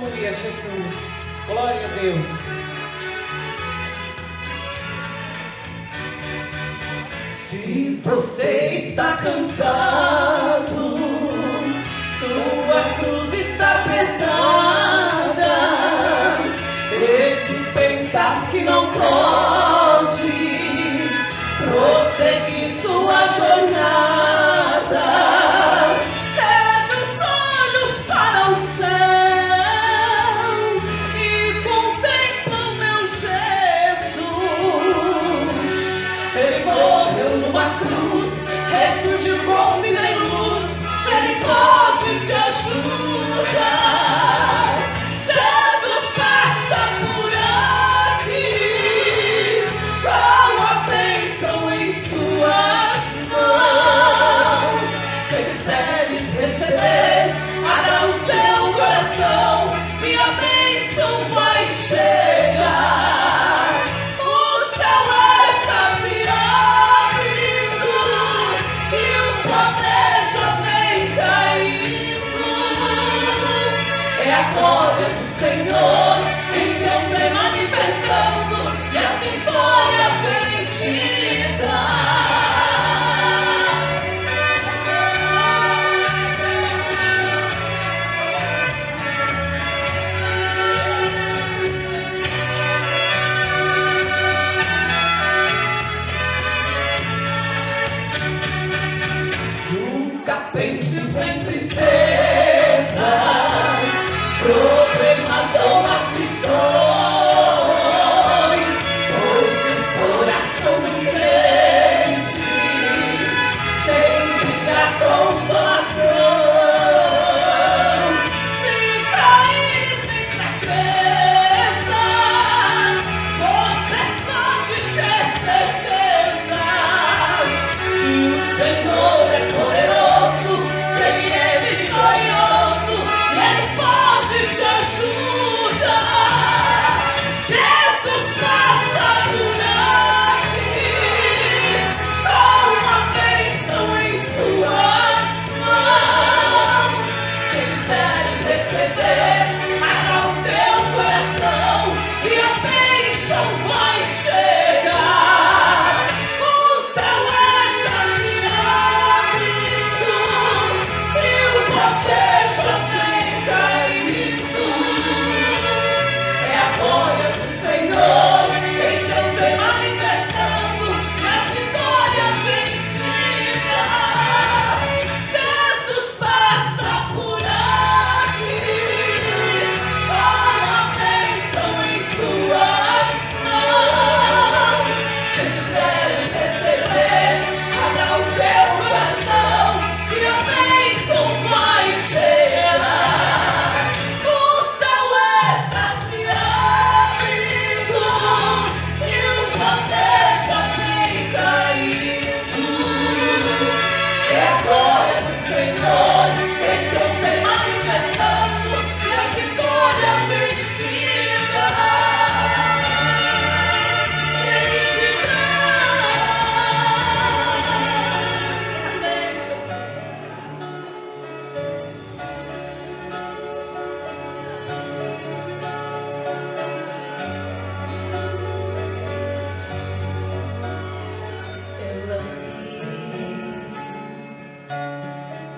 Aleluia, Jesus. Glória a Deus. Se você está cansado, sua cruz está pesada, e se pensas que não podes prosseguir sua jornada, ergue os olhos para o céu e contempla o meu Jesus. Ele morreu numa cruz, ressurgiu com vida e luz. Ele pode te ajudar. Jesus passa por aqui com a bênção em suas mãos. Se quiseres receber, abra o seu coração e a bênção vai chegar. O céu está se abrindo e o poder já vem caindo. É a glória do Senhor em Deus se manifestando e a vitória vem te Nunca penses em tristezas, problemas ou aflições, pois o coração do crente sempre há consolação. Se caíres em fraquezas, você pode ter certeza que o Senhor é poderoso, Ele é vitorioso, Ele pode te ajudar. Jesus passa por aqui com uma bênção em suas mãos. Se quiseres receber, abra o teu coração e a bênção vai chegar. O céu está se abrindo e o poder já vem caindo. É a glória do Senhor em Deus se manifestando e a vitória vem te dar. Jesus passa por aqui com a bênção em suas mãos. Se quiseres receber, abra o teu coração e a bênção vai chegar. O céu está se abrindo e o poder já vem caindo. É a glória do Senhor em Deus se manifestando e a vitória vem te dar. Vem te dar. Amém, Jesus. Ela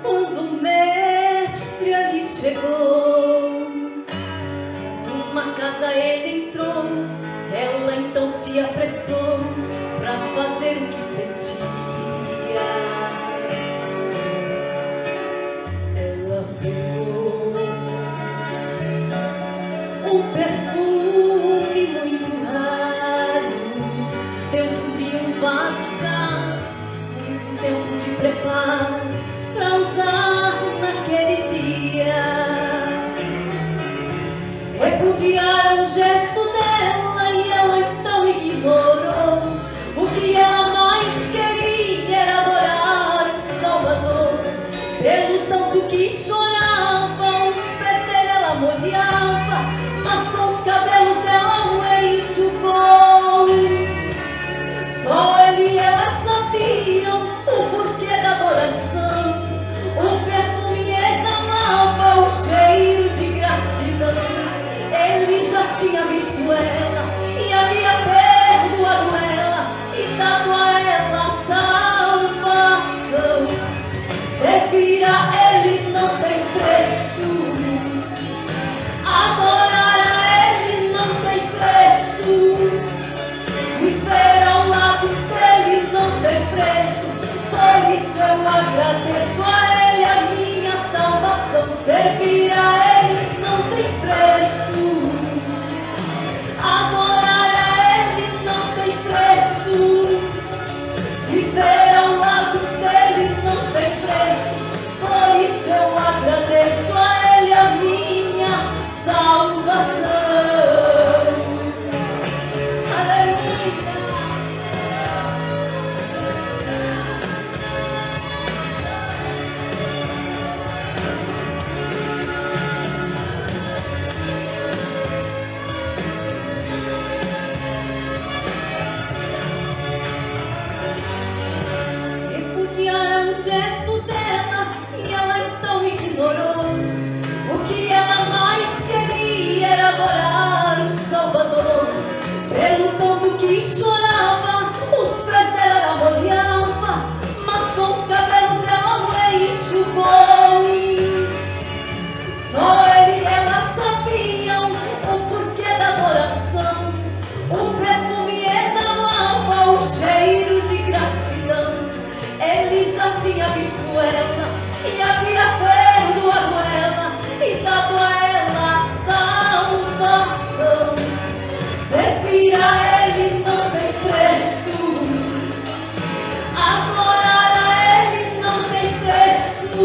quando o mestre ali chegou, numa casa ele entrou, ela então se apressou pra fazer o que sentia. Ela pegou um perfume muito raro dentro de um vaso caro, muito tempo de preparo pra usar naquele dia. Repudiaram o gesto dela e ela então ignorou o que ela mais queria. Ele já tinha visto ela e havia perdoado ela e dado a ela salvação. Servir a Ele não tem preço, adorar a Ele não tem preço, viver ao lado dEle não tem preço. Por isso eu agradeço a Ele a minha salvação. Servir a Ele não tem preço, adorar a Ele não tem preço, viver ao lado dEle não tem preço. Por isso eu agradeço a Ele a minha salvação. Repudiaram o gesto dela e ela então ignorou. O que ela mais queria era adorar o Salvador. Pelo tanto que chorava, os pés dela ela molhava, mas com os cabelos ela não enxugou. Só ele e ela sabiam o porquê da adoração. O perfume exalava o cheiro de gratidão. Ele já tinha visto ela e havia perdoado ela e dado a ela salvação. Servir a Ele não tem preço, adorar a Ele não tem preço,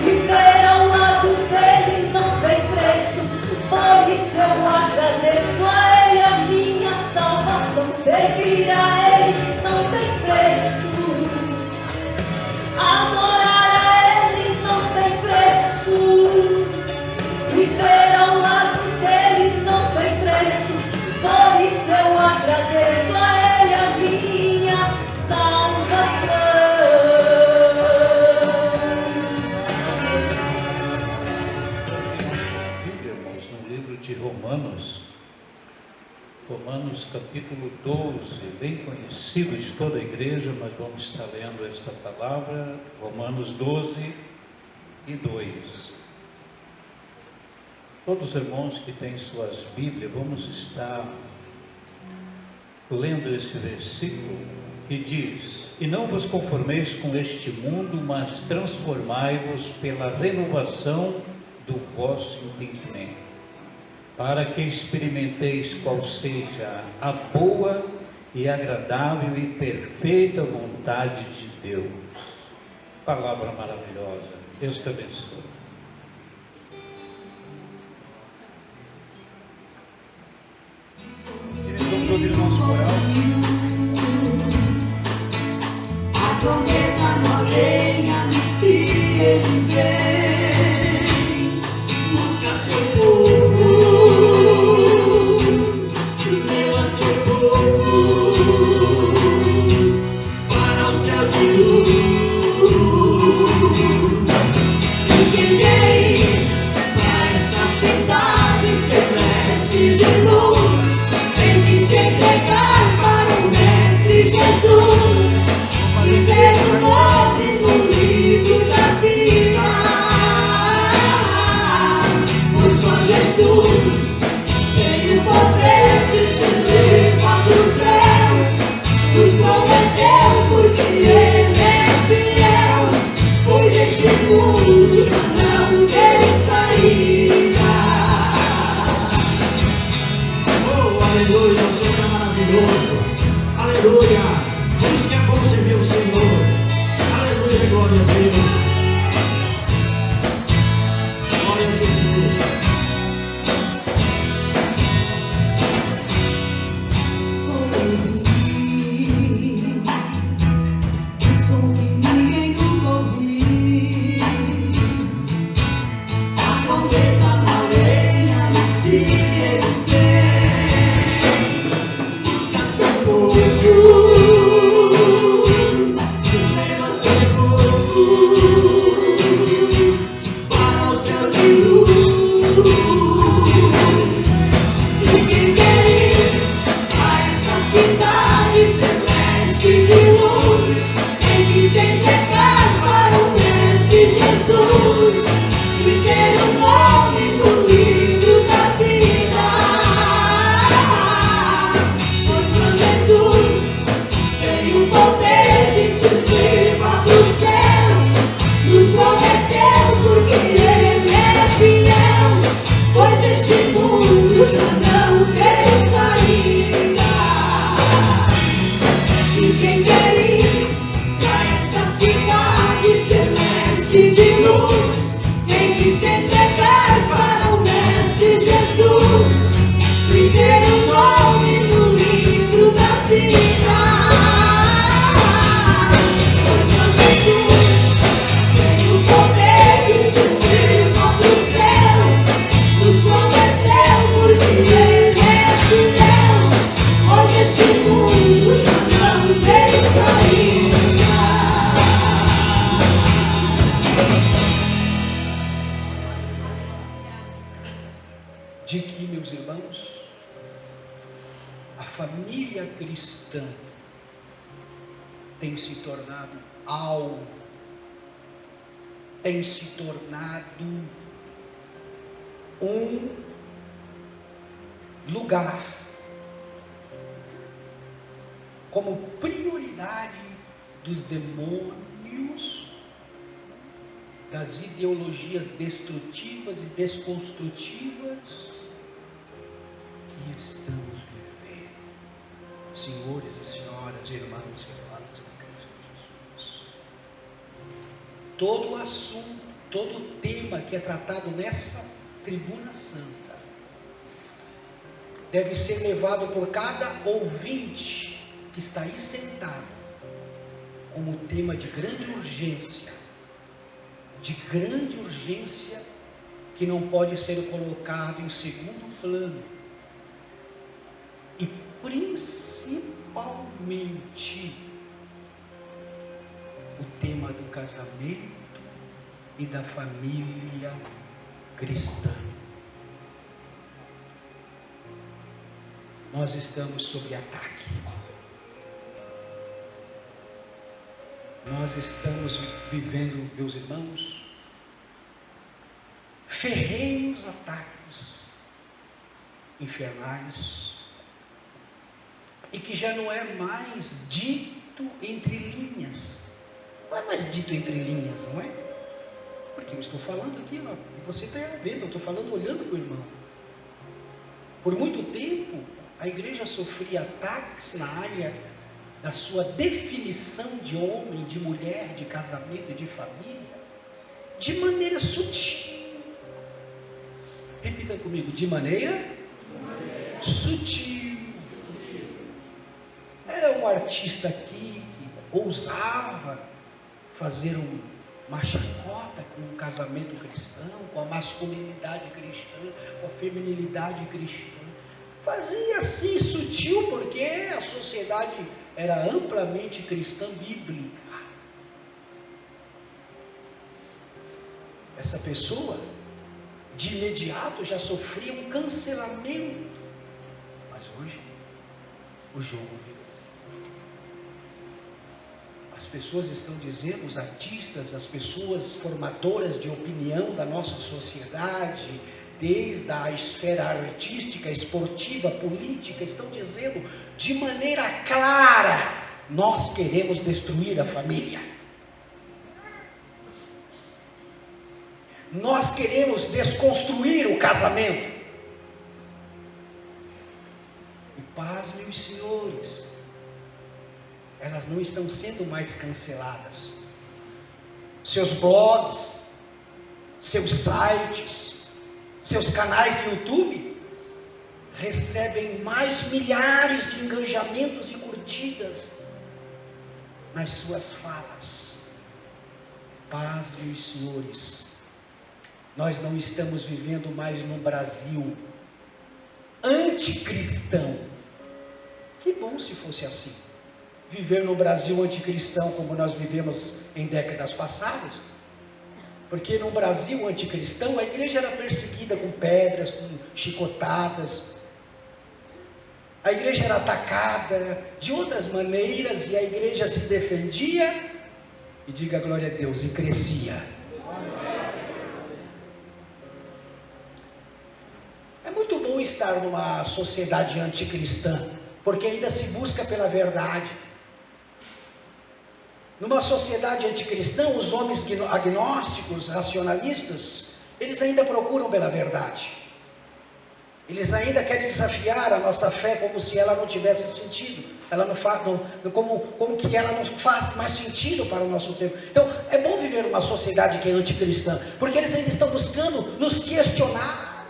viver ao lado dEle não tem preço. Por isso eu agradeço a Ele a minha salvação. Servir a Ele não tem preço, adorar a Ele não tem preço, viver ao lado dEle não tem preço. Por isso eu agradeço a Ele a minha salvação. Bíblia, irmãos, no livro de Romanos capítulo 12, bem conhecido de toda a igreja, mas vamos estar lendo esta palavra, Romanos 12 e 2. Todos os irmãos que têm suas Bíblias, vamos estar lendo esse versículo que diz: e não vos conformeis com este mundo, mas transformai-vos pela renovação do vosso entendimento, para que experimenteis qual seja a boa e agradável e perfeita vontade de Deus. Palavra maravilhosa. Deus te abençoe. Vamos ouvir o nosso coral. A trombeta na orelha, se ele vem, busca seu povo, e leva seu povo para o céu de luz. E quem vem para essa cidade celeste de luz, tem que se entregar para o Mestre Jesus, viver o nome no livro da vida. Pois só Jesus tem o poder de te levar pro céu, nos prometeu porque Ele é fiel, pois deste mundo já não tem saída. Oh, aleluia, o Senhor é maravilhoso. Aleluia, por isso que é bom servir o Senhor. Aleluia, glória a Deus. Glória a Jesus. O som que ninguém nunca ouviu, a trombeta na orelha, se ele vem, meus irmãos, a família cristã tem se tornado alvo, tem se tornado um lugar como prioridade dos demônios, das ideologias destrutivas e desconstrutivas que estamos vivendo. Senhores e senhoras, irmãos e irmãs em Cristo Jesus, todo o assunto, todo o tema que é tratado nessa tribuna santa deve ser levado por cada ouvinte que está aí sentado como tema de grande urgência, que não pode ser colocado em segundo plano, e principalmente o tema do casamento e da família cristã. Nós estamos sob ataque. Nós estamos vivendo, meus irmãos, ferrenhos ataques infernais, e que já não é mais dito entre linhas. Não é mais dito entre linhas, não é? Porque eu estou falando aqui, ó, e você está vendo, eu estou falando olhando para o irmão. Por muito tempo, a igreja sofria ataques na área da sua definição de homem, de mulher, de casamento e de família, de maneira sutil. Repita comigo, de maneira sutil. Era um artista aqui que ousava fazer uma chacota com o casamento cristão, com a masculinidade cristã, com a feminilidade cristã. Fazia assim sutil, porque a sociedade era amplamente cristã bíblica. Essa pessoa, de imediato, já sofria um cancelamento. Mas hoje, o jogo virou. As pessoas estão dizendo, os artistas, as pessoas formadoras de opinião da nossa sociedade, desde a esfera artística, esportiva, política, estão dizendo de maneira clara: nós queremos destruir a família. Nós queremos desconstruir o casamento. E pasmem os senhores, elas não estão sendo mais canceladas. Seus blogs, seus sites, seus canais de YouTube recebem mais milhares de engajamentos e curtidas nas suas falas. Paz, meus senhores, nós não estamos vivendo mais no Brasil anticristão. Que bom se fosse assim, viver no Brasil anticristão como nós vivemos em décadas passadas. Porque no Brasil anticristão, a igreja era perseguida com pedras, com chicotadas. A igreja era atacada de outras maneiras, e a igreja se defendia, e diga glória a Deus, e crescia. É muito bom estar numa sociedade anticristã, porque ainda se busca pela verdade. Numa sociedade anticristã, os homens agnósticos, racionalistas, eles ainda procuram pela verdade. Eles ainda querem desafiar a nossa fé como se ela não tivesse sentido. Ela não faz, como que ela não faz mais sentido para o nosso tempo. Então, é bom viver numa sociedade que é anticristã, porque eles ainda estão buscando nos questionar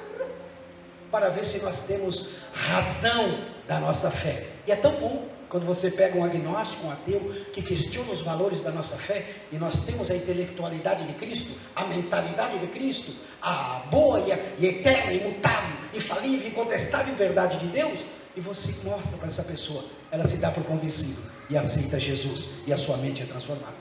para ver se nós temos razão da nossa fé. E é tão bom quando você pega um agnóstico, um ateu, que questiona os valores da nossa fé, e nós temos a intelectualidade de Cristo, a mentalidade de Cristo, a boa e eterna, imutável, infalível, incontestável verdade de Deus, e você mostra para essa pessoa, ela se dá por convencida, e aceita Jesus, e a sua mente é transformada.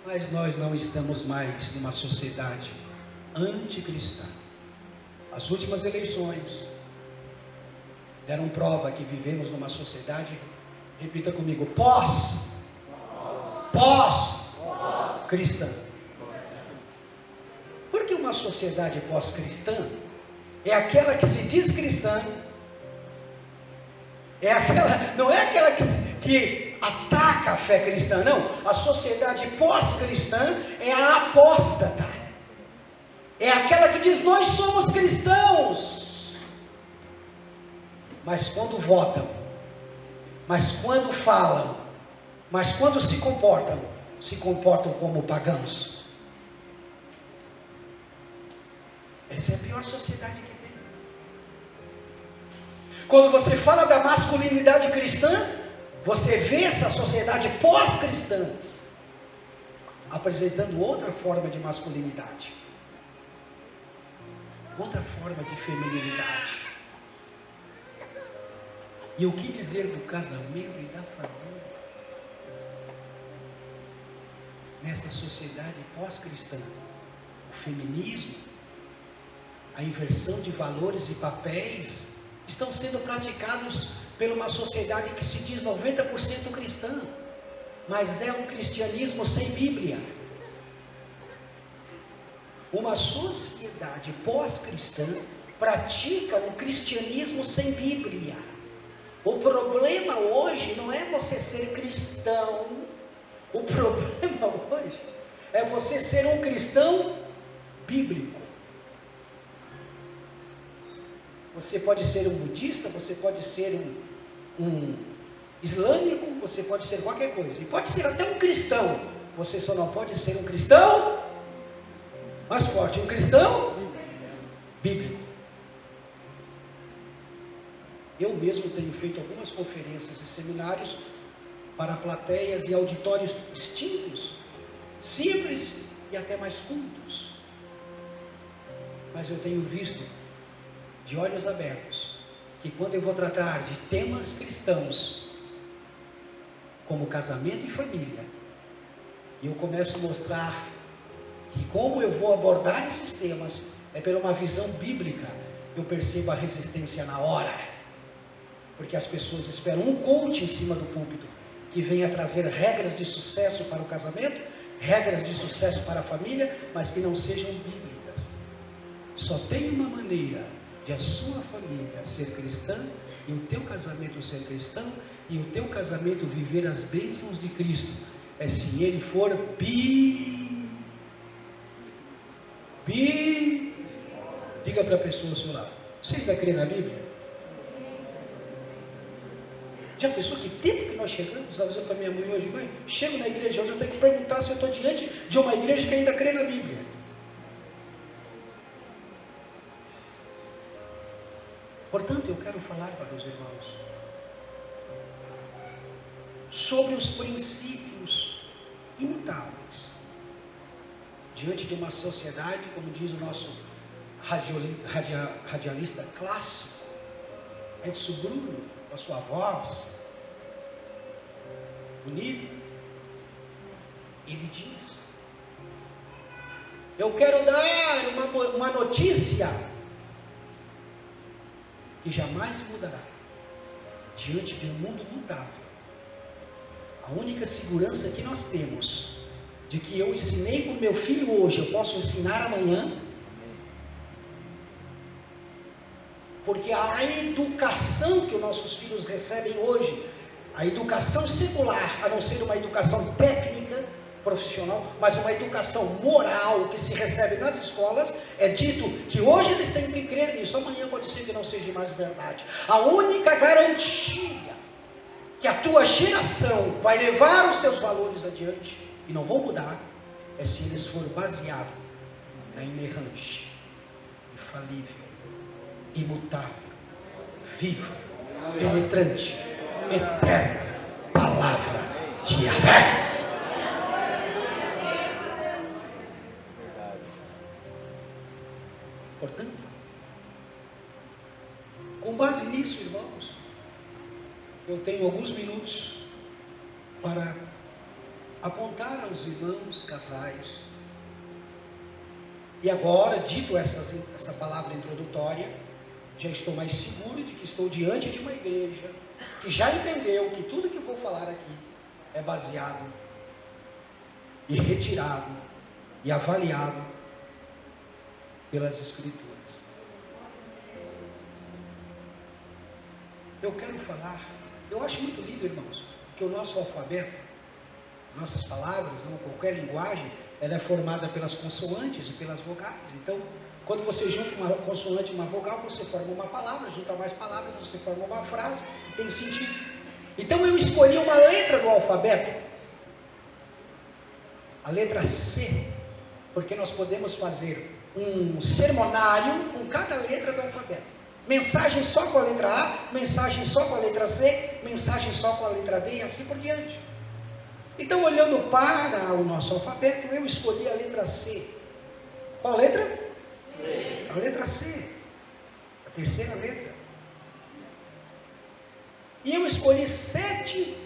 Mas nós não estamos mais numa sociedade anticristã. As últimas eleições deram prova que vivemos numa sociedade, repita comigo, pós-cristã. Porque uma sociedade pós-cristã é aquela que se diz cristã, não é aquela que ataca a fé cristã, não. A sociedade pós-cristã é a apóstata, é aquela que diz: nós somos cristãos, mas quando votam, mas quando falam, mas quando se comportam como pagãos. Essa é a pior sociedade que tem. Quando você fala da masculinidade cristã, você vê essa sociedade pós-cristã apresentando outra forma de masculinidade, outra forma de feminilidade. E o que dizer do casamento e da família nessa sociedade pós-cristã? O feminismo, a inversão de valores e papéis estão sendo praticados por uma sociedade que se diz 90% cristã, mas é um cristianismo sem Bíblia. Uma sociedade pós-cristã pratica um cristianismo sem Bíblia. O problema hoje não é você ser cristão, o problema hoje é você ser um cristão bíblico. Você pode ser um budista, você pode ser um islâmico, você pode ser qualquer coisa, e pode ser até um cristão. Você só não pode ser um cristão mais forte, um cristão bíblico. Eu mesmo tenho feito algumas conferências e seminários para plateias e auditórios distintos, simples e até mais cultos, mas eu tenho visto de olhos abertos que quando eu vou tratar de temas cristãos, como casamento e família, e eu começo a mostrar que como eu vou abordar esses temas é pela uma visão bíblica, eu percebo a resistência na hora, porque as pessoas esperam um coach em cima do púlpito que venha trazer regras de sucesso para o casamento, regras de sucesso para a família, mas que não sejam bíblicas. Só tem uma maneira de a sua família ser cristã, e o teu casamento ser cristão, e o teu casamento viver as bênçãos de Cristo, é se ele for diga para a pessoa ao seu lado: vocês vai crer na Bíblia? Já pensou que tempo que nós chegamos? Estava dizendo para minha mãe hoje: mãe, chego na igreja hoje, eu tenho que perguntar se eu estou diante de uma igreja que ainda crê na Bíblia. Portanto, eu quero falar para os irmãos sobre os princípios imutáveis diante de uma sociedade, como diz o nosso radialista clássico, Edson Bruno, com a sua voz bonita. Ele diz: eu quero dar uma notícia que jamais mudará diante de um mundo mutável. A única segurança que nós temos de que eu ensinei para o meu filho hoje, eu posso ensinar amanhã, porque a educação que os nossos filhos recebem hoje, a educação secular, a não ser uma educação técnica, profissional, mas uma educação moral que se recebe nas escolas, é dito que hoje eles têm que crer nisso, amanhã pode ser que não seja mais verdade. A única garantia que a tua geração vai levar os teus valores adiante e não vão mudar é se eles forem baseados na inerrante, infalível, imutável, viva, penetrante, eterna palavra de Yahvé. Portanto, com base nisso, irmãos, eu tenho alguns minutos para apontar aos irmãos casais E agora, dito essa palavra introdutória, já estou mais seguro de que estou diante de uma igreja que já entendeu que tudo que vou falar aqui é baseado e retirado e avaliado pelas Escrituras. Eu quero falar, eu acho muito lindo, irmãos, que o nosso alfabeto, nossas palavras, ou qualquer linguagem, ela é formada pelas consoantes e pelas vogais. Então, quando você junta uma consoante e uma vogal, você forma uma palavra, junta mais palavras, você forma uma frase, tem sentido. Então eu escolhi uma letra do alfabeto, a letra C, porque nós podemos fazer um sermonário com cada letra do alfabeto. Mensagem só com a letra A, mensagem só com a letra C, mensagem só com a letra D e assim por diante. Então, olhando para o nosso alfabeto, eu escolhi a letra C. Qual letra? C. A letra C, a terceira letra. E eu escolhi 7.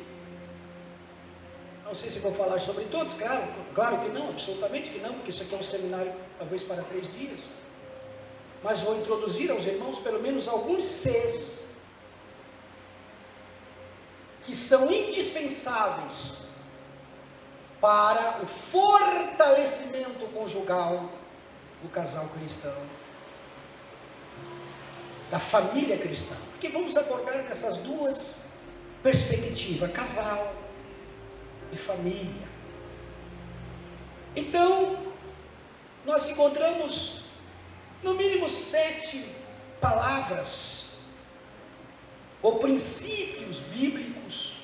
Não sei se vou falar sobre todos, claro que não, absolutamente que não, porque isso aqui é um seminário talvez para 3 dias. Mas vou introduzir aos irmãos pelo menos alguns Cs que são indispensáveis para o fortalecimento conjugal do casal cristão, da família cristã. Porque vamos abordar nessas duas perspectivas, casal e família. Então, nós encontramos no mínimo 7 palavras ou princípios bíblicos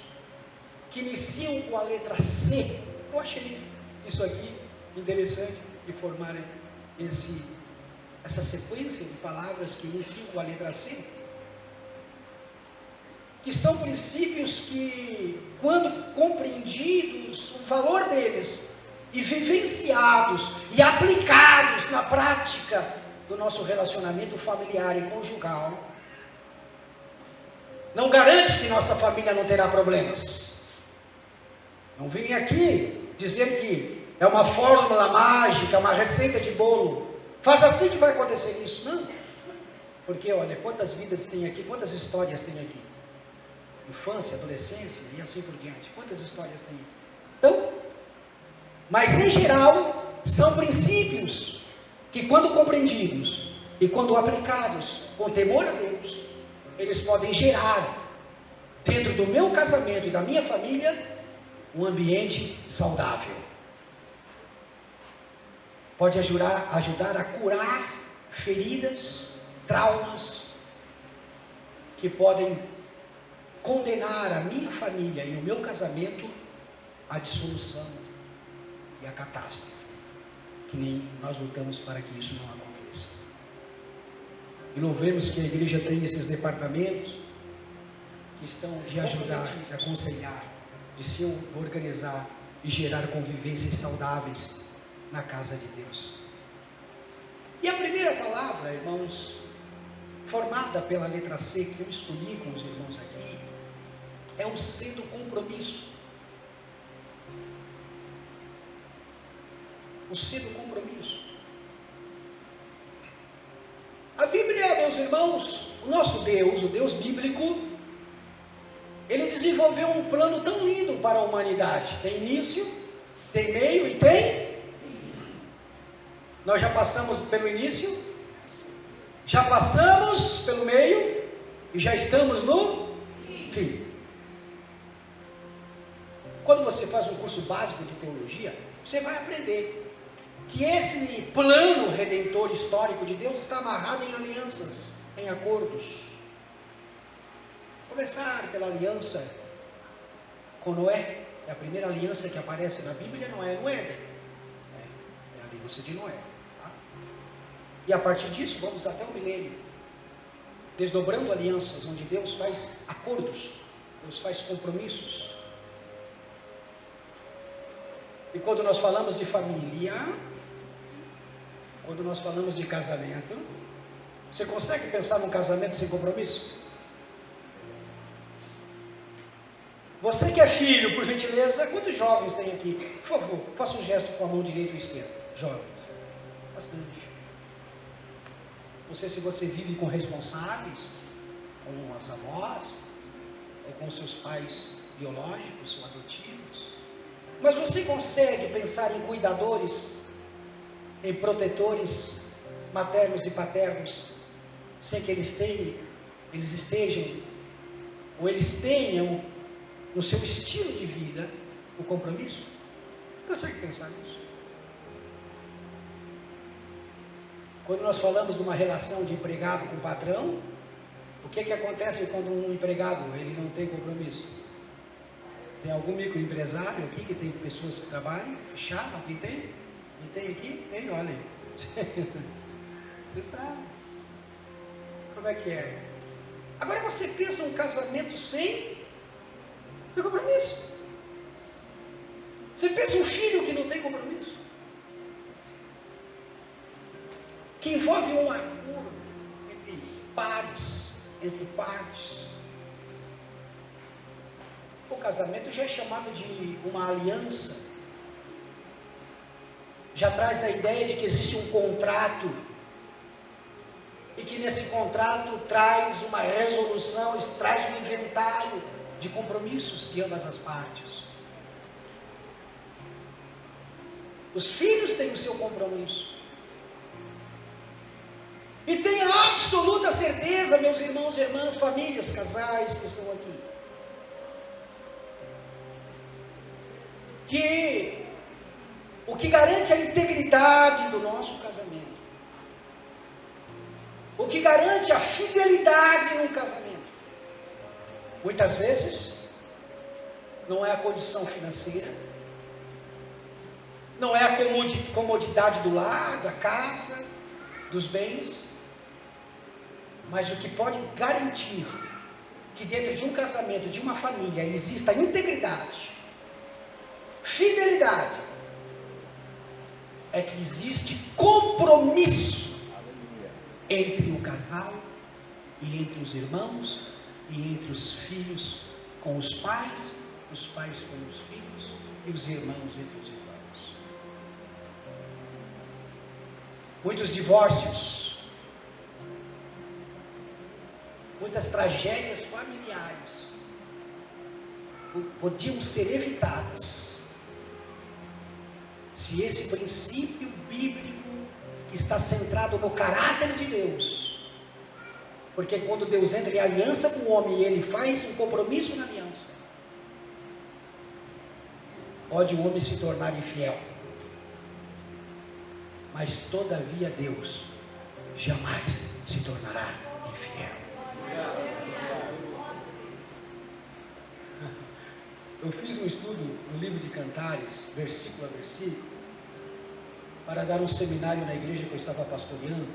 que iniciam com a letra C. Eu achei isso aqui interessante de formar essa sequência de palavras que iniciam com a letra C, que são princípios que, quando compreendidos, o valor deles, e vivenciados e aplicados na prática do nosso relacionamento familiar e conjugal, não garante que nossa família não terá problemas. Não vim aqui dizer que é uma fórmula mágica, uma receita de bolo, faz assim que vai acontecer isso. Não, porque olha, quantas vidas tem aqui, quantas histórias tem aqui, infância, adolescência e assim por diante, quantas histórias tem aqui. Então, mas em geral, são princípios que, quando compreendidos e quando aplicados com temor a Deus, eles podem gerar, dentro do meu casamento e da minha família, um ambiente saudável. Pode ajudar a curar feridas, traumas, que podem condenar a minha família e o meu casamento à dissolução e à catástrofe, que nem nós lutamos para que isso não aconteça. E louvemos que a igreja tem esses departamentos que estão de ajudar, de aconselhar, de se organizar e gerar convivências saudáveis na casa de Deus. E a primeira palavra, irmãos, formada pela letra C, que eu escolhi com os irmãos aqui, é o C do compromisso. O C do compromisso. A Bíblia, meus irmãos, o nosso Deus, o Deus bíblico, ele desenvolveu um plano tão lindo para a humanidade. Tem início, tem meio e tem. Nós já passamos pelo início, já passamos pelo meio e já estamos no fim. Quando você faz um curso básico de teologia, você vai aprender que esse plano redentor histórico de Deus está amarrado em alianças, em acordos. Começar pela aliança com Noé, é a primeira aliança que aparece na Bíblia, não é no Éden, é a aliança de Noé. Tá? E a partir disso, vamos até o milênio, desdobrando alianças, onde Deus faz acordos, Deus faz compromissos. E quando nós falamos de família, quando nós falamos de casamento, você consegue pensar num casamento sem compromisso? Você que é filho, por gentileza, quantos jovens tem aqui? Por favor, faça um gesto com a mão direita ou esquerda. Jovens. Bastante. Não sei se você vive com responsáveis, com as avós, ou com seus pais biológicos ou adotivos, mas você consegue pensar em cuidadores, em protetores maternos e paternos, sem que eles estejam, ou eles tenham no seu estilo de vida o compromisso? Consegue pensar nisso? Quando nós falamos de uma relação de empregado com patrão, o que acontece quando um empregado ele não tem compromisso? Tem algum microempresário aqui que tem pessoas que trabalham? Fechado? Aqui tem? Não tem aqui? Tem, olha aí. Você sabe. Como é que é? Agora você pensa um casamento sem compromisso. Você pensa um filho que não tem compromisso. Que envolve um acordo entre pares, entre partes. O casamento já é chamado de uma aliança. Já traz a ideia de que existe um contrato. E que nesse contrato traz uma resolução, traz um inventário de compromissos de ambas as partes. Os filhos têm o seu compromisso. E tenha absoluta certeza, meus irmãos e irmãs, famílias, casais que estão aqui, que o que garante a integridade do nosso casamento, o que garante a fidelidade num casamento, muitas vezes, não é a condição financeira, não é a comodidade do lar, da casa, dos bens, mas o que pode garantir que dentro de um casamento, de uma família, exista integridade, fidelidade, é que existe compromisso entre o casal e entre os irmãos e entre os filhos com os pais com os filhos e os irmãos entre os irmãos. Muitos divórcios, muitas tragédias familiares podiam ser evitadas se esse princípio bíblico que está centrado no caráter de Deus, porque quando Deus entra em aliança com o homem e ele faz um compromisso na aliança, pode o homem se tornar infiel, mas todavia Deus jamais se tornará infiel. Eu fiz um estudo no livro de Cantares, versículo a versículo, para dar um seminário na igreja que eu estava pastoreando.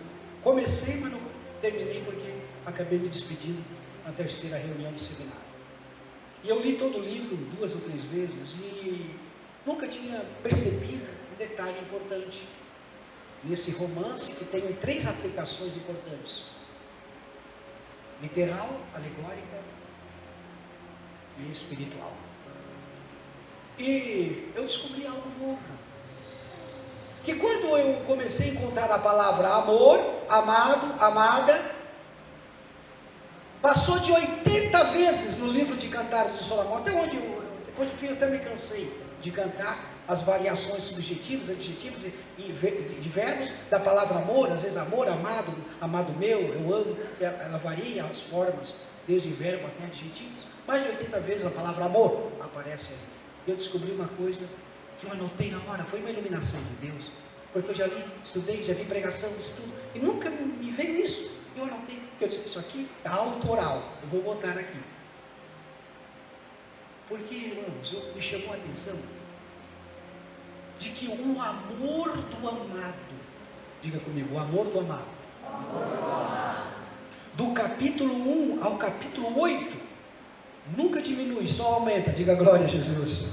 Comecei, mas não terminei porque acabei me despedindo na terceira reunião do seminário. E eu li todo o livro 2 ou 3 vezes e nunca tinha percebido um detalhe importante nesse romance que tem 3 aplicações importantes: literal, alegórica e espiritual. E eu descobri algo novo, que quando eu comecei a encontrar a palavra amor, amado, amada, passou de 80 vezes no livro de Cantares de Salomão, até onde depois do fim eu até me cansei de cantar as variações subjetivas, adjetivos e de verbos da palavra amor. Às vezes amor, amado, amado meu, eu amo, ela varia as formas, desde verbo até adjetivos. Mais de 80 vezes a palavra amor aparece aí. Eu descobri uma coisa que eu anotei na hora, foi uma iluminação de Deus, porque eu já li, estudei, já vi pregação, estudo, e nunca me veio isso. Eu anotei, porque eu disse: isso aqui é autoral, eu vou botar aqui. Porque, irmãos, me chamou a atenção de que o amor do amado, diga comigo, o amor do amado, do capítulo 1 ao capítulo 8, nunca diminui, só aumenta. Diga glória a Jesus.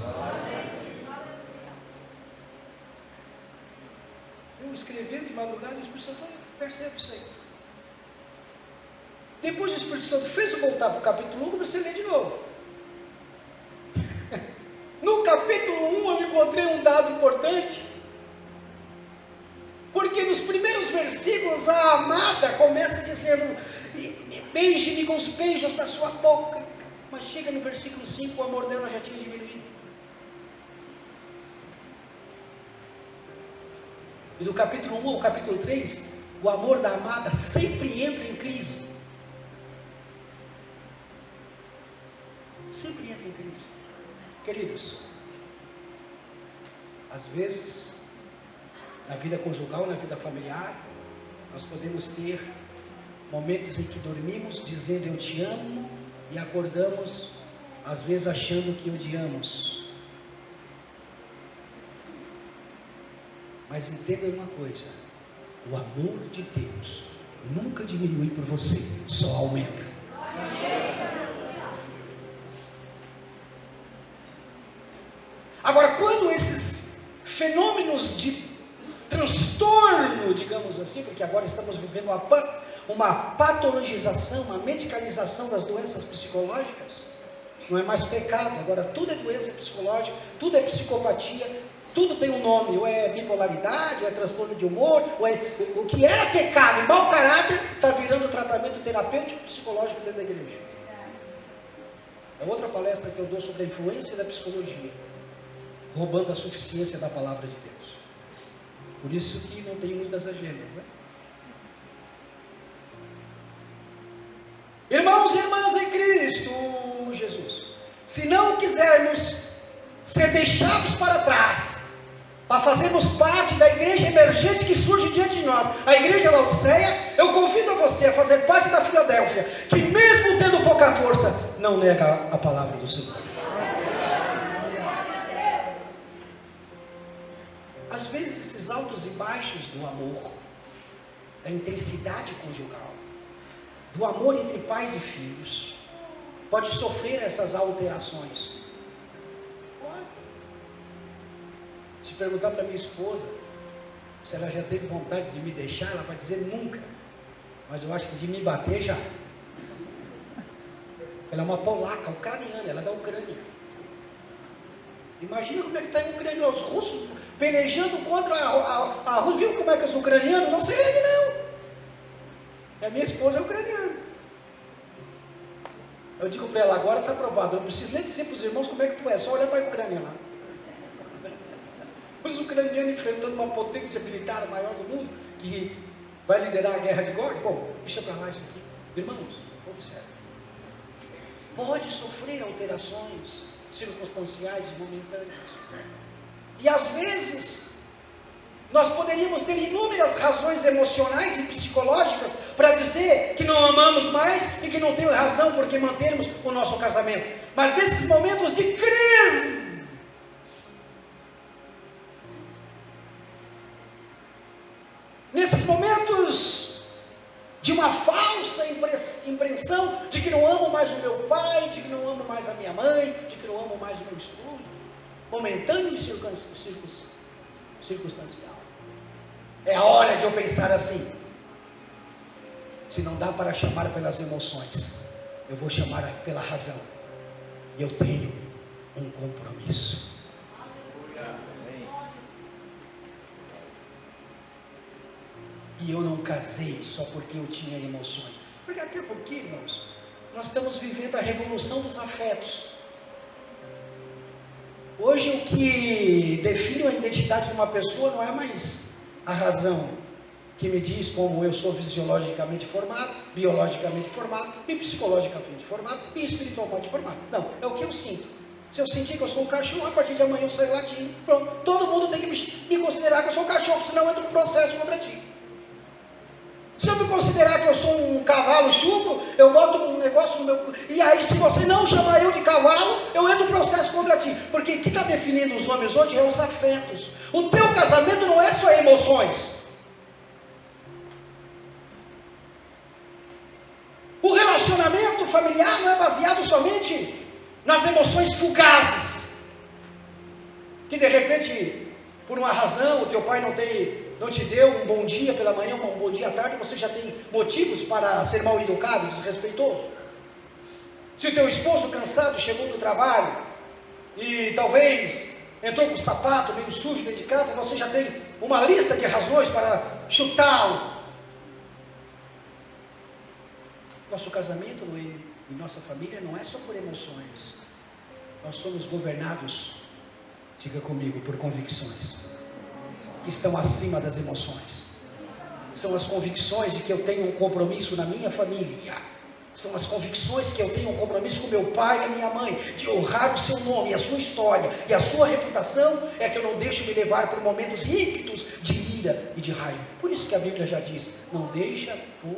Eu escrevendo de madrugada, o Espírito Santo falou: percebe isso aí. Depois o Espírito Santo fez eu voltar para o capítulo 1, comecei a ler de novo. No capítulo 1 eu encontrei um dado importante. Porque nos primeiros versículos a amada começa dizendo: beije-me com os beijos da sua boca. Mas chega no versículo 5, o amor dela já tinha diminuído. E do capítulo 1 ao capítulo 3, o amor da amada sempre entra em crise. Sempre entra em crise. Queridos, às vezes, na vida conjugal, na vida familiar, nós podemos ter momentos em que dormimos dizendo eu te amo e acordamos, às vezes, achando que odiamos. Mas entenda uma coisa: o amor de Deus nunca diminui por você, só aumenta. Agora, quando esses fenômenos de transtorno, digamos assim, porque agora estamos vivendo uma patologização, uma medicalização das doenças psicológicas, não é mais pecado, agora tudo é doença psicológica, tudo é psicopatia, tudo tem um nome, ou é bipolaridade, ou é transtorno de humor, ou é o que era pecado e mau caráter, está virando tratamento terapêutico psicológico dentro da igreja. É outra palestra que eu dou sobre a influência da psicologia, roubando a suficiência da palavra de Deus. Por isso que não tem muitas agendas, né? Irmãos e irmãs em Cristo Jesus, se não quisermos ser deixados para trás, para fazermos parte da igreja emergente que surge diante de nós, a igreja Laodiceia, eu convido a você a fazer parte da Filadélfia, que mesmo tendo pouca força, não nega a palavra do Senhor. Às vezes esses altos e baixos do amor, da intensidade conjugal, do amor entre pais e filhos, pode sofrer essas alterações. Se perguntar para minha esposa se ela já teve vontade de me deixar, ela vai dizer nunca. Mas eu acho que de me bater já. Ela é uma polaca, ucraniana, ela é da Ucrânia. Imagina como é que está a Ucrânia, os russos pelejando contra a Rússia. Viu como é que os ucranianos não se rendem, não. A minha esposa é ucraniana. Eu digo para ela, agora está provado, eu não preciso nem dizer para os irmãos como é que tu é, só olhar para a Ucrânia lá. Os ucranianos enfrentando uma potência militar maior do mundo, que vai liderar a guerra de Gog. Bom, deixa para lá isso aqui. Irmãos, observe. Pode sofrer alterações circunstanciais e momentâneas. E às vezes, nós poderíamos ter inúmeras razões emocionais e psicológicas para dizer que não amamos mais e que não temos razão por que mantermos o nosso casamento. Mas nesses momentos de crise, nesses momentos de uma falsa impressão de que não amo mais o meu pai, de que não amo mais a minha mãe, de que não amo mais o meu esposo, momentâneo e circunstancial, é a hora de eu pensar assim: se não dá para chamar pelas emoções, eu vou chamar pela razão, e eu tenho um compromisso. E eu não casei só porque eu tinha emoções. Porque até porque, irmãos, nós estamos vivendo a revolução dos afetos. Hoje o que define a identidade de uma pessoa não é mais a razão que me diz como eu sou fisiologicamente formado, biologicamente formado, e psicologicamente formado, e espiritualmente formado. Não, é o que eu sinto. Se eu sentir que eu sou um cachorro, a partir de amanhã eu saio latindo. Pronto, todo mundo tem que me considerar que eu sou um cachorro, senão eu entro no processo contra ti. Se eu me considerar que eu sou um cavalo chucro, eu boto um negócio no meu... E aí, se você não chamar eu de cavalo, eu entro no processo contra ti. Porque o que está definindo os homens hoje é os afetos. O teu casamento não é só emoções. O relacionamento familiar não é baseado somente nas emoções fugazes. Que de repente, por uma razão, o teu pai não te deu um bom dia pela manhã, um bom dia à tarde, você já tem motivos para ser mal educado, desrespeitoso. Se o teu esposo cansado chegou do trabalho e talvez entrou com o sapato meio sujo dentro de casa, você já tem uma lista de razões para chutá-lo. Nosso casamento e nossa família não é só por emoções. Nós somos governados, diga comigo, por convicções que estão acima das emoções. São as convicções de que eu tenho um compromisso na minha família. São as convicções que eu tenho um compromisso com meu pai e a minha mãe, de honrar o seu nome, a sua história e a sua reputação, é que eu não deixo me levar por momentos ímpetos de ira e de raiva. Por isso que a Bíblia já diz, não deixa o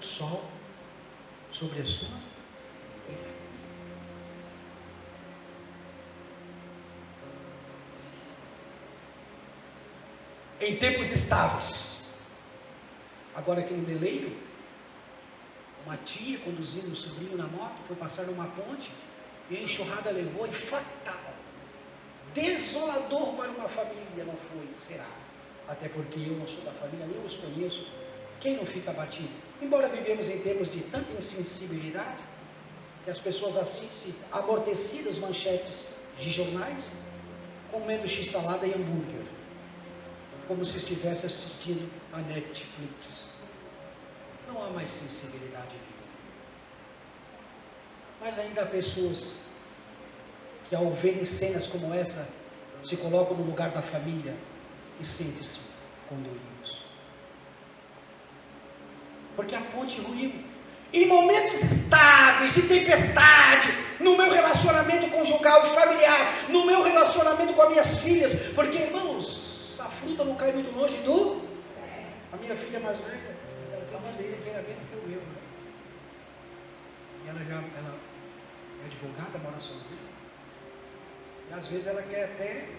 sol sobre a sua ira. Em tempos estáveis, agora aqui no Meleiro, uma tia conduzindo um sobrinho na moto, foi passar numa ponte, e a enxurrada levou, e fatal, desolador para uma família, não foi, será? Até porque eu não sou da família, nem os conheço, quem não fica abatido? Embora vivemos em tempos de tanta insensibilidade, que as pessoas assistem amortecidas manchetes de jornais, comendo x-salada e hambúrguer, como se estivesse assistindo a Netflix. Não há mais sensibilidade nenhuma. Mas ainda há pessoas que, ao verem cenas como essa, se colocam no lugar da família e sentem-se condoídos. Porque a ponte ruiu. Em momentos estáveis, de tempestade, no meu relacionamento conjugal e familiar, no meu relacionamento com as minhas filhas, porque, irmãos, a fruta não cai muito longe do... A minha filha mais velha, ela tem mais treinamento que eu, né? E ela é advogada, mora sozinha. E às vezes ela quer até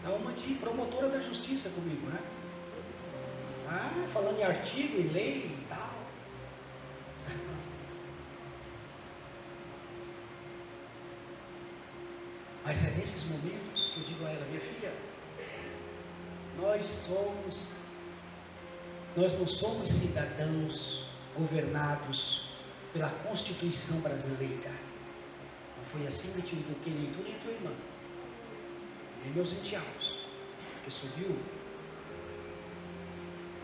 dar uma de promotora da justiça comigo, né? Falando em artigo e lei e tal. Mas é nesses momentos que eu digo a ela, minha filha, nós não somos cidadãos governados pela Constituição brasileira. Não foi assim que eu te eduquei, nem tu nem a tua irmã, nem meus enteados, porque subiu,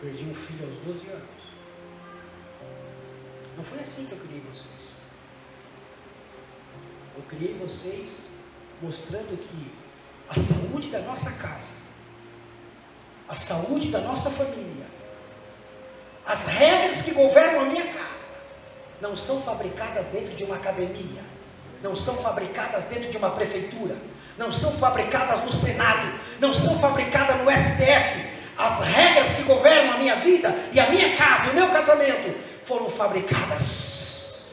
perdi um filho aos 12 anos. Não foi assim que eu criei vocês. Eu criei vocês mostrando que a saúde da nossa casa, a saúde da nossa família, as regras que governam a minha casa, não são fabricadas dentro de uma academia, não são fabricadas dentro de uma prefeitura, não são fabricadas no Senado, não são fabricadas no STF. As regras que governam a minha vida e a minha casa e o meu casamento foram fabricadas,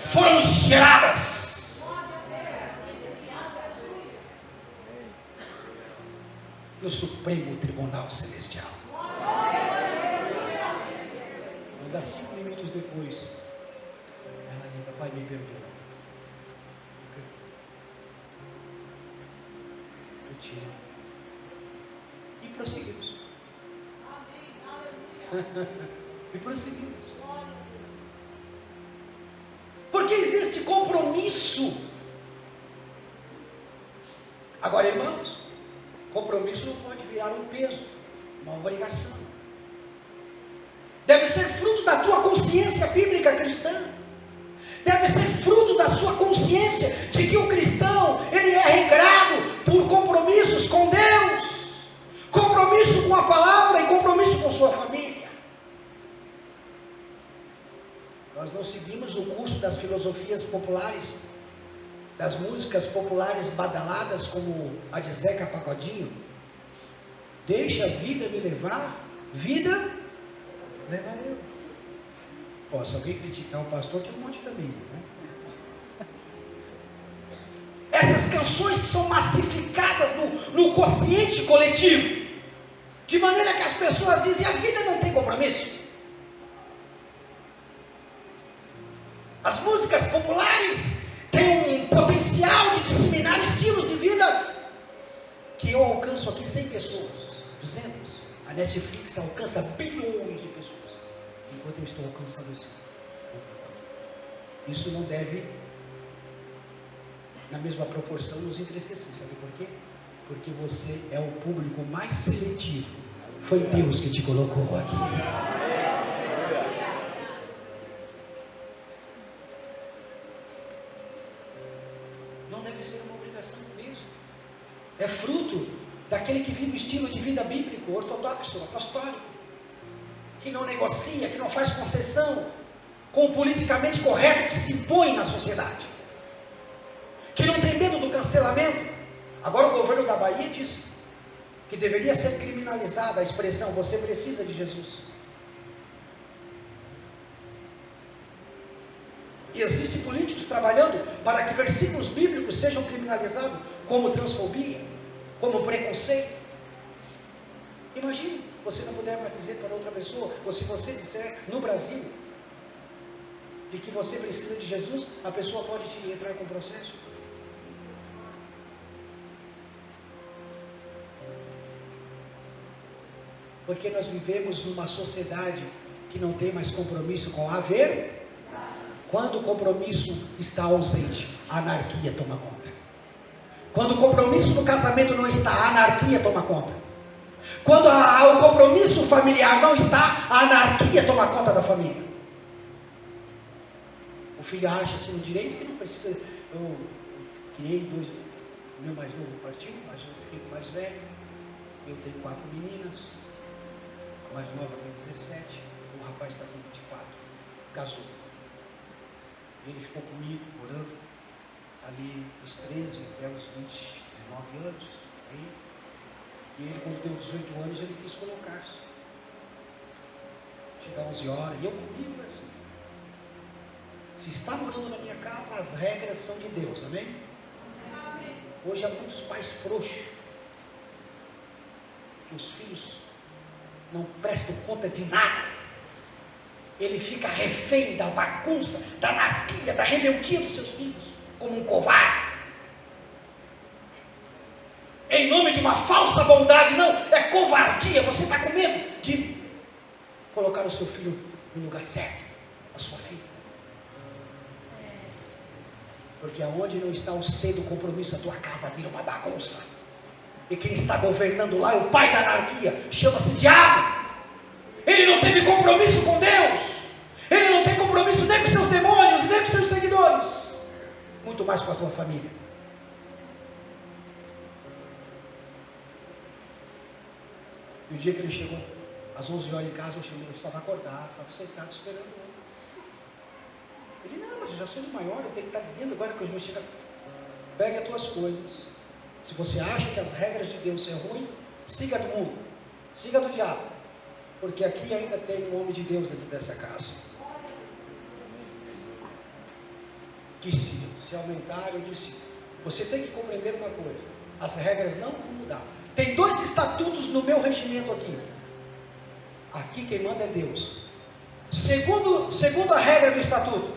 foram geradas no Supremo Tribunal Celestial. Vou dar 5 minutos depois, ela liga, pai, me perdoa. Eu te amo. E prosseguimos. E prosseguimos. Porque existe compromisso. Agora, irmãos, compromisso não pode virar um peso, uma obrigação. Deve ser fruto da tua consciência bíblica cristã. Deve ser fruto da sua consciência de que o cristão, ele é regrado por compromissos com Deus, compromisso com a palavra e compromisso com sua família. Nós não seguimos o curso das filosofias populares, das músicas populares badaladas como a de Zeca Pagodinho. Deixa a vida me levar, vida leva eu. Se alguém criticar o pastor, tem um monte também, né? Essas canções são massificadas no consciente coletivo, de maneira que as pessoas dizem, a vida não tem compromisso. As músicas populares têm um potencial de disseminar estilos de vida que eu alcanço aqui 100 pessoas, 200. A Netflix alcança bilhões de pessoas, enquanto eu estou alcançando esse. Isso não deve na mesma proporção, nos entristecer. Sabe por quê? Porque você é o público mais seletivo. Foi Deus que te colocou aqui. Não deve ser uma obrigação mesmo. É fruto daquele que vive o estilo de vida bíblico, ortodoxo, apostólico, que não negocia, que não faz concessão com o politicamente correto que se impõe na sociedade, que não tem medo do cancelamento. Agora o governo da Bahia disse que deveria ser criminalizada a expressão "você precisa de Jesus". E existem políticos trabalhando para que versículos bíblicos sejam criminalizados, como transfobia, como preconceito. Imagine, você não puder mais dizer para outra pessoa, ou se você disser no Brasil de que você precisa de Jesus, a pessoa pode te entrar com processo. Porque nós vivemos numa sociedade que não tem mais compromisso com a verdade. Quando o compromisso está ausente, a anarquia toma conta. Quando o compromisso no casamento não está, a anarquia toma conta. Quando o compromisso familiar não está, a anarquia toma conta da família. O filho acha-se no direito que não precisa. Eu criei dois, o meu mais novo partiu, mas eu fiquei com o mais velho. Eu tenho 4 meninas, a mais nova tem 17, o rapaz está com 24, casou. Ele ficou comigo, morando ali dos 13 até os 20, 19 anos. Aí, e ele, quando deu 18 anos, ele quis colocar-se. Chegar 11 horas, e eu comigo assim. Se está morando na minha casa, as regras são de Deus, amém? Hoje há muitos pais frouxos, que os filhos não prestam conta de nada. Ele fica refém da bagunça, da anarquia, da rebeldia dos seus filhos, como um covarde. Em nome de uma falsa bondade, não, é covardia. Você está com medo de colocar o seu filho no lugar certo, a sua filha. Porque aonde não está o selo do compromisso, a tua casa vira uma bagunça. E quem está governando lá é o pai da anarquia, chama-se diabo. Ele não teve compromisso com Deus. Ele não tem compromisso nem com seus demônios, nem com seus seguidores. Muito mais com a tua família. E o dia que ele chegou, às 11 horas em casa, eu estava acordado, estava sentado esperando ele. Não, mas eu já sou de maior, eu tenho que estar dizendo agora que eu vou chegar. Pegue as tuas coisas. Se você acha que as regras de Deus são ruins, siga do mundo, siga do diabo. Porque aqui ainda tem um homem de Deus dentro dessa casa. Que se aumentar, eu disse, você tem que compreender uma coisa, as regras não vão mudar. Tem 2 estatutos no meu regimento aqui. Aqui quem manda é Deus. Segundo a regra do estatuto,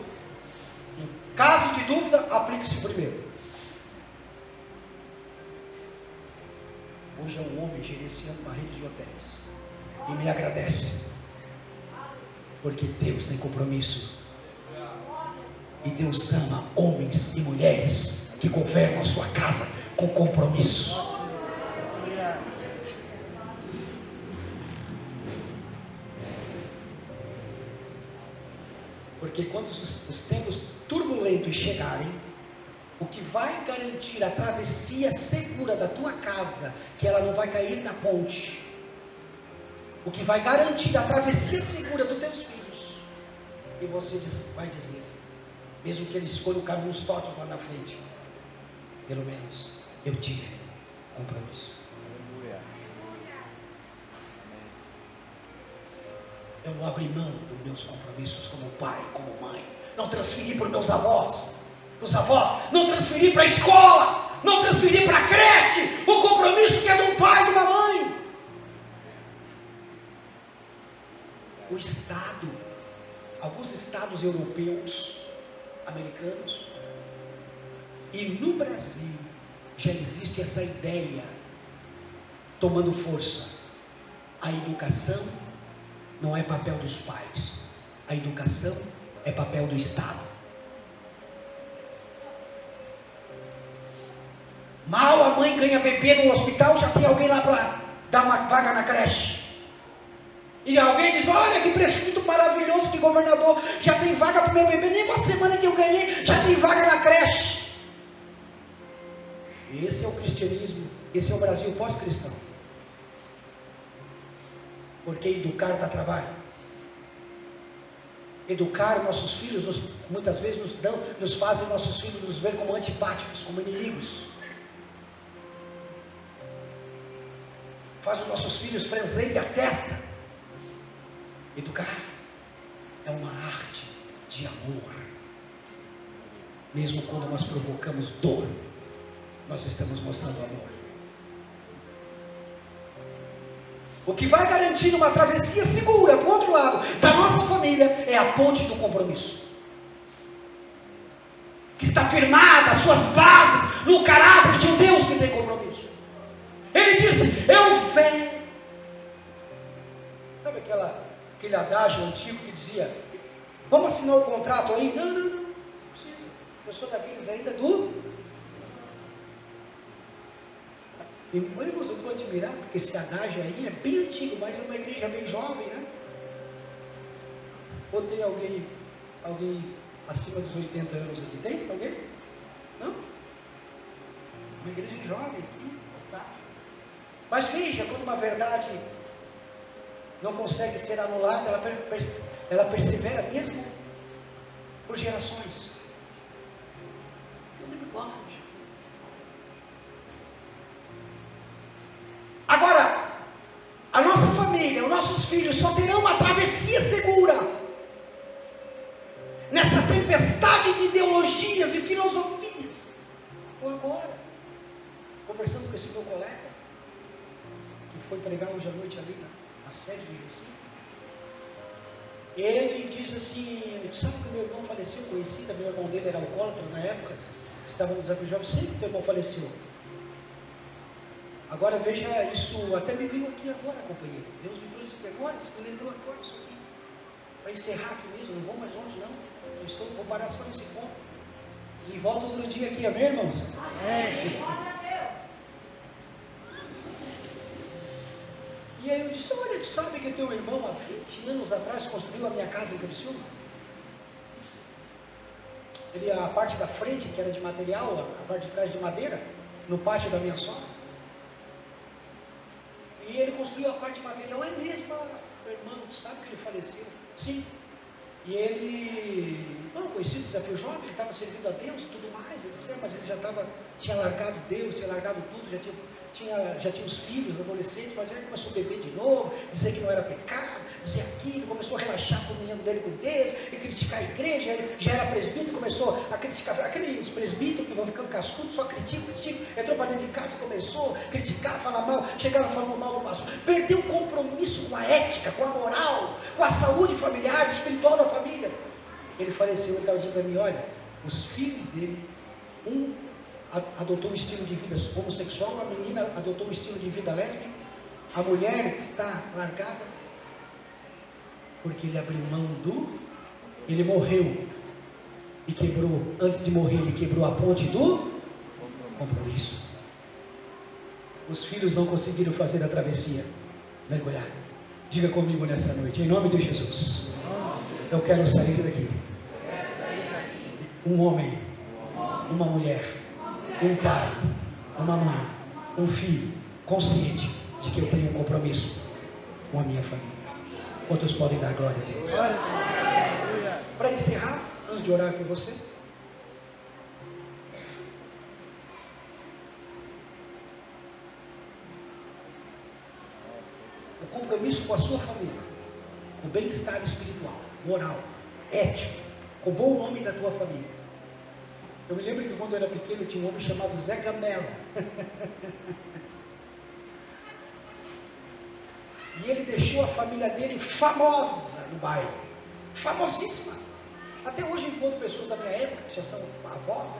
em caso de dúvida, aplique-se primeiro. Hoje é um homem gerenciando uma rede de hotéis. E me agradece, porque Deus tem compromisso, e Deus ama homens e mulheres que governam a sua casa com compromisso. Porque quando os tempos turbulentos chegarem, o que vai garantir a travessia segura da tua casa, que ela não vai cair da ponte, o que vai garantir a travessia segura dos teus filhos, e você vai dizer, mesmo que ele escolha o caminho dos tortos lá na frente, pelo menos eu tive compromisso. Eu não abri mão dos meus compromissos como pai, como mãe, não transferi para os meus avós, não transferi para a escola, não transferi para a creche, o compromisso que é de um pai e de uma mãe. O Estado, alguns estados europeus, americanos, e no Brasil, já existe essa ideia tomando força. A educação não é papel dos pais, a educação é papel do Estado. Mal a mãe ganha bebê no hospital, já tem alguém lá para dar uma vaga na creche. E alguém diz, olha que prefeito maravilhoso, que governador, já tem vaga para o meu bebê, nem uma semana que eu ganhei, já tem vaga na creche. Esse é o cristianismo, esse é o Brasil pós-cristão. Porque educar dá trabalho. Educar nossos filhos, muitas vezes nos fazem nossos filhos nos ver como antipáticos, como inimigos. Faz os nossos filhos franzerem a testa. Educar é uma arte de amor. Mesmo quando nós provocamos dor, nós estamos mostrando amor. O que vai garantir uma travessia segura para o outro lado da nossa família é a ponte do compromisso, que está firmada, suas bases no caráter de um Deus que tem compromisso. Ele disse, eu venho. Sabe aquele adágio antigo que dizia, vamos assinar o contrato aí? Não precisa. Eu sou daqueles ainda do... Irmãos, eu estou admirado, porque esse adágio aí é bem antigo, mas é uma igreja bem jovem, né? Ou tem alguém acima dos 80 anos aqui? Tem alguém? Não? Uma igreja jovem aqui, tá? Mas veja, quando uma verdade não consegue ser anulada, ela persevera mesmo por gerações. Agora, a nossa família, os nossos filhos só terão uma travessia segura nessa tempestade de ideologias e filosofias. Ou agora, conversando com esse meu colega, que foi pregar hoje à noite ali na sede de Recife, ele disse assim, sabe que o meu irmão faleceu, conheci, meu irmão dele era alcoólatra na época, estava no Desafio Jovem, sempre que meu irmão faleceu. Agora veja isso, até me veio aqui agora, companheiro. Deus me trouxe aqui agora, se me lembrou agora isso aqui. Para encerrar aqui mesmo, não vou mais longe não. Vou parar só nesse ponto. E volto outro dia aqui, amém, irmãos? Amém. E aí eu disse, olha, tu sabe que teu irmão há 20 anos atrás construiu a minha casa em Criciúma? Ele, a parte da frente, que era de material, a parte de trás de madeira, no pátio da minha sogra. E ele construiu a parte de material, é mesmo, meu irmão, sabe que ele faleceu? Sim. E ele, conhecia o Desafio Jovem, ele estava servindo a Deus e tudo mais. Ele disse, mas ele tinha largado Deus, tinha largado tudo, já tinha os filhos, adolescentes, mas ele começou a beber de novo, dizer que não era pecado, dizer aquilo, começou a relaxar com o menino dele com Deus, e criticar a igreja, ele já era presbítero, começou a criticar, aqueles presbíteros que vão ficando cascudos, só criticam, entrou para dentro de casa e começou a criticar, falar mal, chegava falando mal do pastor, perdeu o compromisso com a ética, com a moral, com a saúde familiar, espiritual da família. Ele faleceu, ele estava dizendo para mim, olha, os filhos dele, adotou um estilo de vida homossexual, a menina adotou um estilo de vida lésbica, a mulher está largada, porque ele abriu mão ele morreu, e quebrou, antes de morrer ele quebrou a ponte do compromisso. Os filhos não conseguiram fazer a travessia, mergulhar. Diga comigo nessa noite, em nome de Jesus, eu quero sair daqui, um homem, uma mulher, um pai, uma mãe, um filho, consciente de que eu tenho um compromisso com a minha família. Quantos podem dar glória a Deus? Para encerrar, antes de orar com você, o compromisso com a sua família, o bem-estar espiritual, moral, ético, com o bom nome da tua família. Eu me lembro que quando eu era pequeno tinha um homem chamado Zé Gamela. E ele deixou a família dele famosa no bairro. Famosíssima. Até hoje eu encontro pessoas da minha época, que já são avós.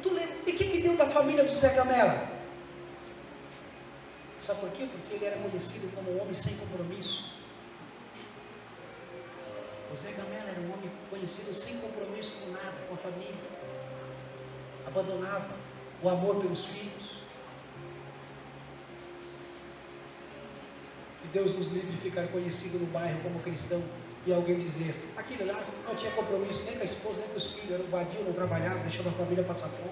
Tu lembra? E o que deu da família do Zé Gamela? Sabe por quê? Porque ele era conhecido como um homem sem compromisso. O Zé Gamela era um homem conhecido sem compromisso com nada, com a família. Abandonava o amor pelos filhos. Que Deus nos livre de ficar conhecido no bairro como cristão e alguém dizer, aquele lá não tinha compromisso nem com a esposa, nem com os filhos, era um vadio, não trabalhava, deixava a família passar fome.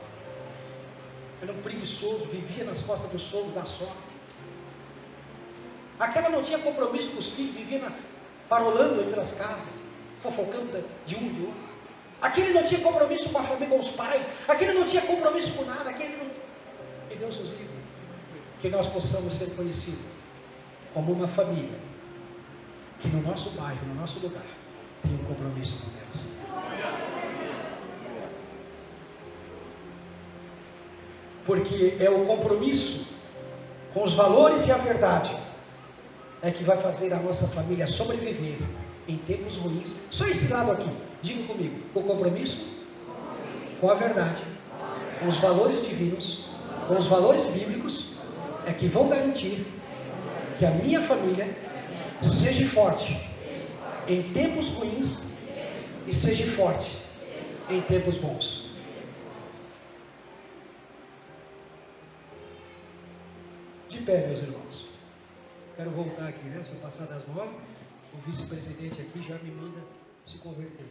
Era um preguiçoso, vivia nas costas do sogro, da sogra. Aquela não tinha compromisso com os filhos, vivia parolando entre as casas, fofocando de um e de outro. Aquele não tinha compromisso com a família, com os pais. Aquele não tinha compromisso com nada. Aquele não... Que Deus nos livre. Que nós possamos ser conhecidos como uma família que no nosso bairro, no nosso lugar, tem um compromisso com Deus. Porque é o compromisso com os valores e a verdade é que vai fazer a nossa família sobreviver em tempos ruins. Só esse lado aqui, diga comigo, o compromisso com a verdade, com os valores divinos, com os valores bíblicos, é que vão garantir que a minha família seja forte em tempos ruins e seja forte em tempos bons. De pé, meus irmãos. Quero voltar aqui, né? Se eu passar das 9, o vice-presidente aqui já me manda se converter.